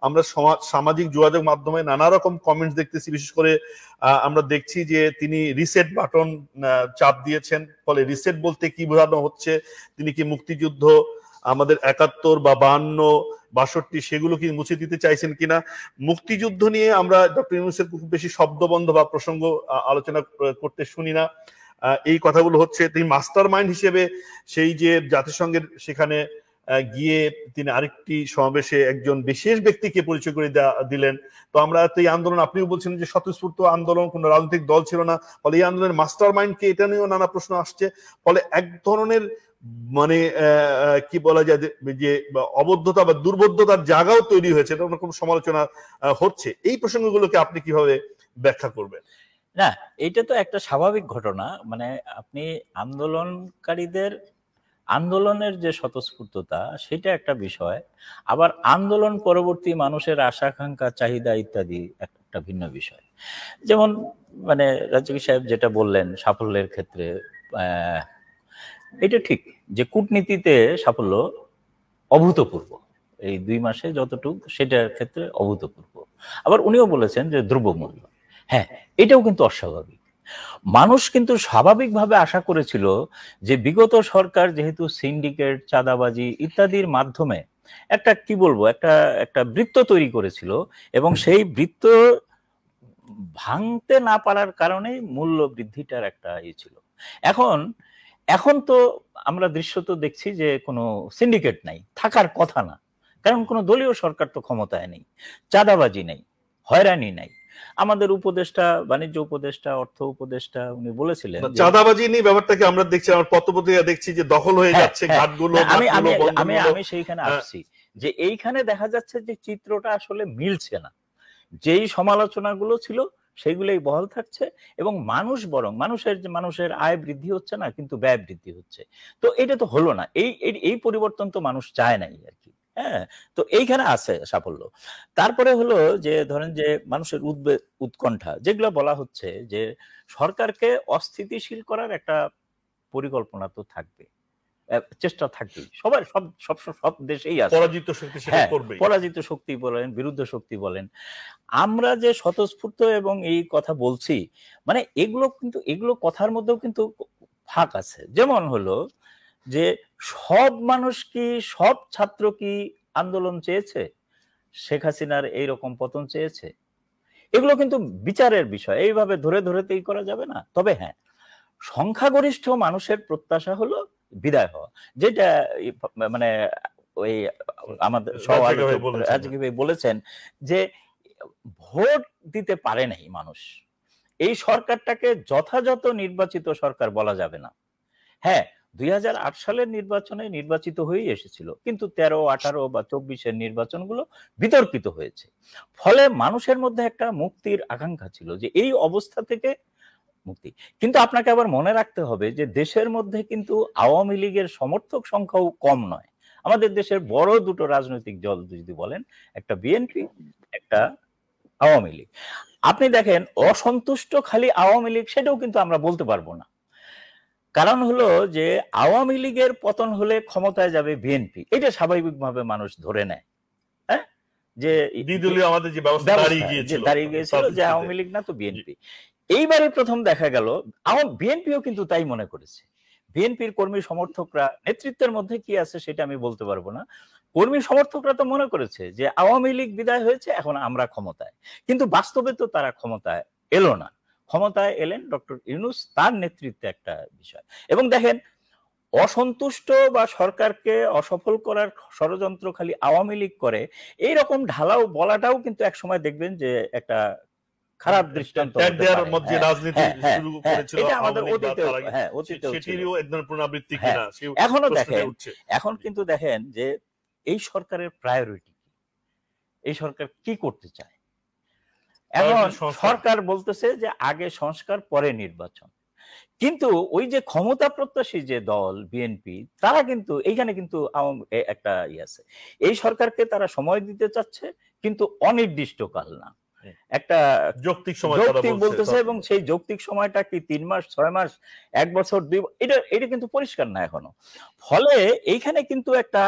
আমরা সামাজিক যোগাযোগ মাধ্যমে নানা রকম কমেন্টস দেখতেছি, বিশেষ করে আমরা দেখছি যে তিনি রিসেট বাটন চাপ দিয়েছেন। ফলে রিসেট বলতে কি বোঝানো হচ্ছে? তিনি কি মুক্তিযুদ্ধ, আমাদের ৭১ বা ৫২, ৬২ সেগুলো কি মুছে দিতে চাইছেন কিনা? মুক্তিযুদ্ধ নিয়ে আমরা ডক্টর ইউনূসের খুব বেশি শব্দবন্ধ বা প্রসঙ্গ আলোচনা করতে শুনি না। এই কথাগুলো হচ্ছে তিনি মাস্টার মাইন্ড হিসেবে সেই যে জাতিসংঘের সেখানে গিয়ে তিনি আরেকটি সমাবেশে একজন বিশেষ ব্যক্তিকে পরিচয় করে দিলেন। তো আমরা তো এই আন্দোলন, আপনিও বলছেন যে স্বতঃস্ফূর্ত আন্দোলন, কোন রাজনৈতিক দল ছিল না, ফলে এই আন্দোলনের মাস্টার মাইন্ডকে, এটা নিয়েও নানা প্রশ্ন আসছে। ফলে এক ধরনের মানে কি বলা যায় যে অবদ্ধতা বা দুর্বোধ্যতার জায়গাও তৈরি হয়েছে, এরকম সমালোচনা হচ্ছে। এই প্রসঙ্গগুলোকে আপনি কিভাবে ব্যাখ্যা করবেন? না, এটা তো একটা স্বাভাবিক ঘটনা। মানে আপনি আন্দোলনকারীদের আন্দোলনের যে স্বতঃস্ফূর্ততা, সেটা একটা বিষয়। আবার আন্দোলন পরবর্তী মানুষের আশা আকাঙ্ক্ষা, চাহিদা ইত্যাদি একটা ভিন্ন বিষয়। যেমন মানে রাজ্জাকি সাহেব যেটা বললেন সাফল্যের ক্ষেত্রে, এটা ঠিক যে কূটনীতিতে সাফল্য অভূতপূর্ব, এই ২ মাসে যতটুকু, সেটার ক্ষেত্রে অভূতপূর্ব। আবার উনিও বলেছেন যে দ্রব্যমূল্য, হ্যাঁ এটাও কিন্তু অস্বাভাবিক। মানুষ কিন্তু স্বাভাবিকভাবে আশা করেছিল যে বিগত সরকার যেহেতু সিন্ডিকেট, চাঁদাবাজি ইত্যাদির মাধ্যমে একটা কি বলবো একটা বৃত্ত তৈরি করেছিল, এবং সেই বৃত্ত ভাঙতে না পারার কারণে মূল্য বৃদ্ধিটার একটা ছিল। এখন তো আমরা দৃশ্যত দেখছি যে কোনো সিন্ডিকেট নাই, থাকার কথা না, কারণ কোনো দলীয় সরকার তো ক্ষমতায় নেই, চাঁদাবাজি নেই, হয়রানি নাই। আমাদের উপদেষ্টা, বাণিজ্য উপদেষ্টা, অর্থ উপদেষ্টা, উনি বলেছিলেন চাঁদাবাজি নিয়ে ব্যাপারটাকে আমরা দেখছি, আমার পত্রপত্রিকা দেখছি যে দখল হয়ে যাচ্ছে ঘাটগুলো। আমি সেইখানে আসছি যে এইখানে দেখা যাচ্ছে যে চিত্রটা আসলে মিলছে না। যেই সমালোচনাগুলো ছিল সেগুলোই বহাল থাকছে, এবং মানুষের আয় বৃদ্ধি হচ্ছে না, কিন্তু ব্যয় বৃদ্ধি হচ্ছে। তো এটা তো হলো না, এই পরিবর্তন তো মানুষ চায় নাই আর কি। হ্যাঁ, তো এইখানে আছে সাফল্য। তারপরে হলো যে ধরেন যে মানুষের উৎকণ্ঠা, যেগুলো বলা হচ্ছে যে সরকারকে অস্থিতিশীল করার একটা পরিকল্পনা তো থাকবে, চেষ্টা থাকবে সবার, সব দেশেই আছে। পরাজিত শক্তি বলেন, বিরুদ্ধ শক্তি বলেন, আমরা যে স্বতঃস্ফূর্ত এবং এই কথা বলছি, মানে এগুলো কথার মধ্যেও কিন্তু ফাঁক আছে। যেমন হলো যে সব মানুষ কি, সব ছাত্র কি আন্দোলন চেয়েছে? শেখ হাসিনার এইরকম পতন চেয়েছে? এগুলো কিন্তু বিচারের বিষয়, এইভাবে ধরে ধরেতেই করা যাবে না। তবে হ্যাঁ, সংখ্যাগরিষ্ঠ মানুষের প্রত্যাশা হলো বিদায় হওয়া, যেটা মানে ওই আমাদের রাজ্জাকি ভাই বলেছেন যে ভোট দিতে পারে নাই মানুষ, এই সরকারটাকে যথাযথ নির্বাচিত সরকার বলা যাবে না। হ্যাঁ, ২০০৮ সালের নির্বাচনে নির্বাচিত হয়েই এসেছিল, কিন্তু ১৩, ১৮ বা ২৪-এর নির্বাচনগুলো বিতর্কিত হয়েছে। ফলে মানুষের মধ্যে একটা মুক্তির আকাঙ্ক্ষা ছিল যে এই অবস্থা থেকে মুক্তি। কিন্তু আপনাকে আবার মনে রাখতে হবে যে দেশের মধ্যে কিন্তু আওয়ামী লীগের সমর্থক সংখ্যাও কম নয়। আমাদের দেশের বড় দুটো রাজনৈতিক দল যদি বলেন, একটা বিএনপি, একটা আওয়ামী লীগ। আপনি দেখেন অসন্তুষ্ট খালি আওয়ামী লীগ, সেটাও কিন্তু আমরা বলতে পারবো না। কারণ হলো যে আওয়ামী লীগের পতন হলে ক্ষমতায় যাবে বিএনপি, এটা স্বাভাবিকভাবে মানুষ ধরে নেয়। হ্যাঁ, যে আমাদের যে ব্যবস্থা দাঁড়িয়ে গিয়েছিল যে আওয়ামী লীগ না তো বিএনপি। এইবারে প্রথম দেখা গেল বিএনপিও কিন্তু তাই মনে করেছে। বিএনপির কর্মী সমর্থকরা, নেতৃত্বের মধ্যে কি আছে সেটা আমি বলতে পারবো না, কর্মী সমর্থকরা তো মনে করেছে যে আওয়ামী লীগ বিদায় হয়েছে, এখন আমরা ক্ষমতায়। কিন্তু বাস্তবে তো তারা ক্ষমতায় এলো না, ক্ষমতায় এলেন ডক্টর ইউনূস, তার নেতৃত্বে একটা বিষয়। এবং দেখেন, অসন্তুষ্ট বা সরকারকে অসফল করার ষড়যন্ত্র খালি আওয়ামী লীগ করে, এইরকম ঢালাও বলাটাও কিন্তু এক সময় দেখবেন যে একটা খারাপ দৃষ্টান্ত। এখনো দেখেন, এখন কিন্তু দেখেন যে এই সরকারের প্রায়োরিটি কি, এই সরকার কি করতে চায়। এখন সরকার বলতেছে যে আগে সংস্কার পরে নির্বাচন, কিন্তু ওই যে ক্ষমতা প্রত্যাশী যে দল বিএনপি, তারা কিন্তু এইখানে কিন্তু একটা আছে, এই সরকারকে তারা সময় দিতে চাচ্ছে, কিন্তু অনির্দিষ্টকাল না, একটা যৌক্তিক সময় বলতেছে। এবং সেই যৌক্তিক সময়টা কি ৩ মাস, ৬ মাস, ১ বছর, ২ বছর, এটা কিন্তু পরিষ্কার না এখনো। ফলে এইখানে কিন্তু একটা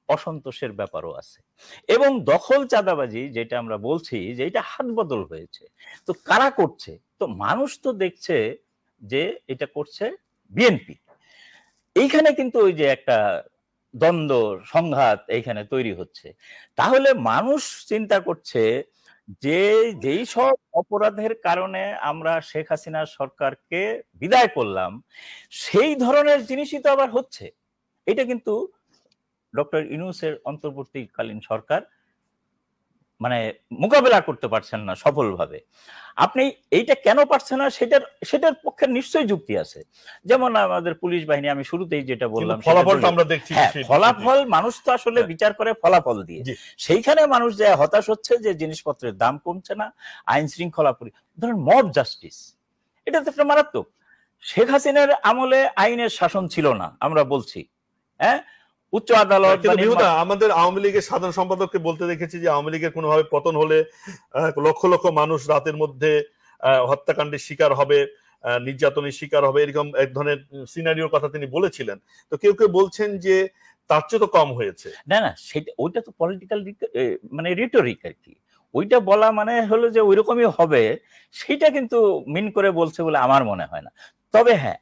অসন্তোষের ব্যাপারও আছে এবং দখল চাঁদাবাজি যেটা আমরা বলছি যে এটা হাত বদল হয়েছে। তো কারা করছে? তো মানুষ তো দেখছে যে এটা করছে বিএনপি। এইখানে কিন্তু ওই যে একটা দ্বন্দ্ব সংঘাত এইখানে তৈরি হচ্ছে। তাহলে মানুষ চিন্তা করছে যে যেই সব অপরাধের কারণে আমরা শেখ হাসিনার সরকারকে বিদায় করলাম সেই ধরনের জিনিসই তো আবার হচ্ছে। এটা কিন্তু ডক্টর ইউনূসের অন্তর্বর্তীকালীন সরকার মানে মোকাবেলা করতে পারছেন না সফলভাবে। আপনি এইটা কেন পারছেন না সেটার পক্ষে নিশ্চয়ই যুক্তি আছে। যেমন আমাদের পুলিশ বাহিনী, আমি শুরুতেই যেটা বললাম, ফলাফলটা আমরা দেখছি, ফলাফল মানুষ তো আসলে বিচার করে ফলাফল দিয়ে। সেইখানে মানুষ যায় হতাশ হচ্ছে যে জিনিসপত্রের দাম কমছে না, আইন শৃঙ্খলা ধরেন মব জাস্টিস, এটা তো একটা মারাত্মক। শেখ হাসিনার আমলে আইনের শাসন ছিল না আমরা বলছি, হ্যাঁ, উচ্চ আদালত। আমাদের আওয়ামী লীগের সাধারণ সম্পাদককে বলতে দেখেছি যে আওয়ামী লীগের কোনোভাবে পতন হলে লক্ষ লক্ষ মানুষ রাতের মধ্যে হত্যাকাণ্ডের শিকার হবে, নির্যাতনের শিকার হবে, এরকম এক ধরনের সিনারিওর কথা তিনি বলেছিলেন। তো কেউ কেউ বলছেন যে তার চেয়ে তো কম হয়েছে। না না, সেটা ওইটা তো পলিটিক্যাল মানে রিটোরিক আর কি। ওইটা বলা মানে হলো যে ওইরকমই হবে, সেটা কিন্তু মিন করে বলছে বলে আমার মনে হয় না। তবে হ্যাঁ,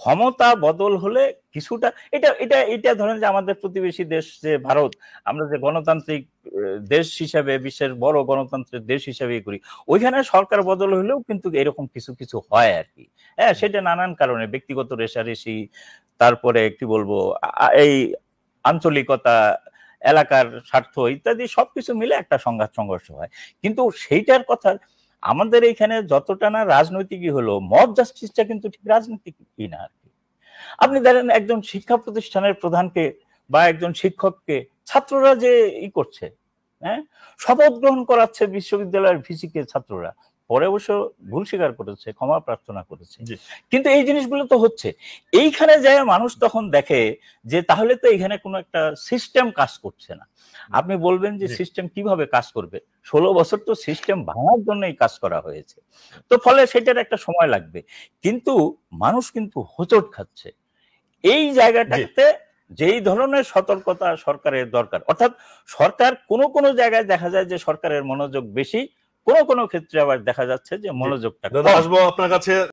ক্ষমতা বদল হলে কিছুটা এটা এটা এটা ধরেন যে আমাদের প্রতিবেশী দেশ যে ভারত, আমরা যে গণতান্ত্রিক দেশ হিসাবে বিশ্বের বড় গণতন্ত্রের দেশ হিসাবে করি, ওইখানে সরকার বদল হলেও কিন্তু এরকম কিছু কিছু হয় আর কি। হ্যাঁ, সেটা নানান কারণে, ব্যক্তিগত রেষারেষি, তারপরে কি বলবো এই আঞ্চলিকতা, এলাকার স্বার্থ ইত্যাদি সবকিছু মিলে একটা সংঘাত সংঘর্ষ হয়। কিন্তু সেইটার কথা আমাদের এখানে যতটা না রাজনৈতিকই হলো, মব জাস্টিসটা কিন্তু ঠিক রাজনৈতিকই না আর কি। আপনি দেখেন একজন শিক্ষা প্রতিষ্ঠানের প্রধানকে বা একজন শিক্ষককে ছাত্ররা যে করছে, হ্যাঁ, শপথ গ্রহণ করাচ্ছে বিশ্ববিদ্যালয়ের ভিসিকে ছাত্ররা, পরে অবশ্য ভুল স্বীকার করেছে, ক্ষমা প্রার্থনা করেছে, কিন্তু এই জিনিসগুলো তো হচ্ছে। এইখানে যায় মানুষ তখন দেখে যে তাহলে তো এখানে কোনো একটা সিস্টেম কাজ করছে না। আপনি বলবেন যে সিস্টেম কিভাবে কাজ করবে? 16 বছর তো সিস্টেম ভাঙার জন্যই কাজ করা হয়েছে, তো ফলে সেটার একটা সময় লাগবে। কিন্তু মানুষ কিন্তু হোঁচট খাচ্ছে এই জায়গাটাতে। যেই ধরনের সতর্কতা সরকারের দরকার, অর্থাৎ সরকার কোনো কোনো জায়গায় দেখা যায় যে সরকারের মনোযোগ বেশি, কোনো কোনো ক্ষেত্রে আবার দেখা যাচ্ছে যে মনোযোগটা। আসবো আপনার কাছে।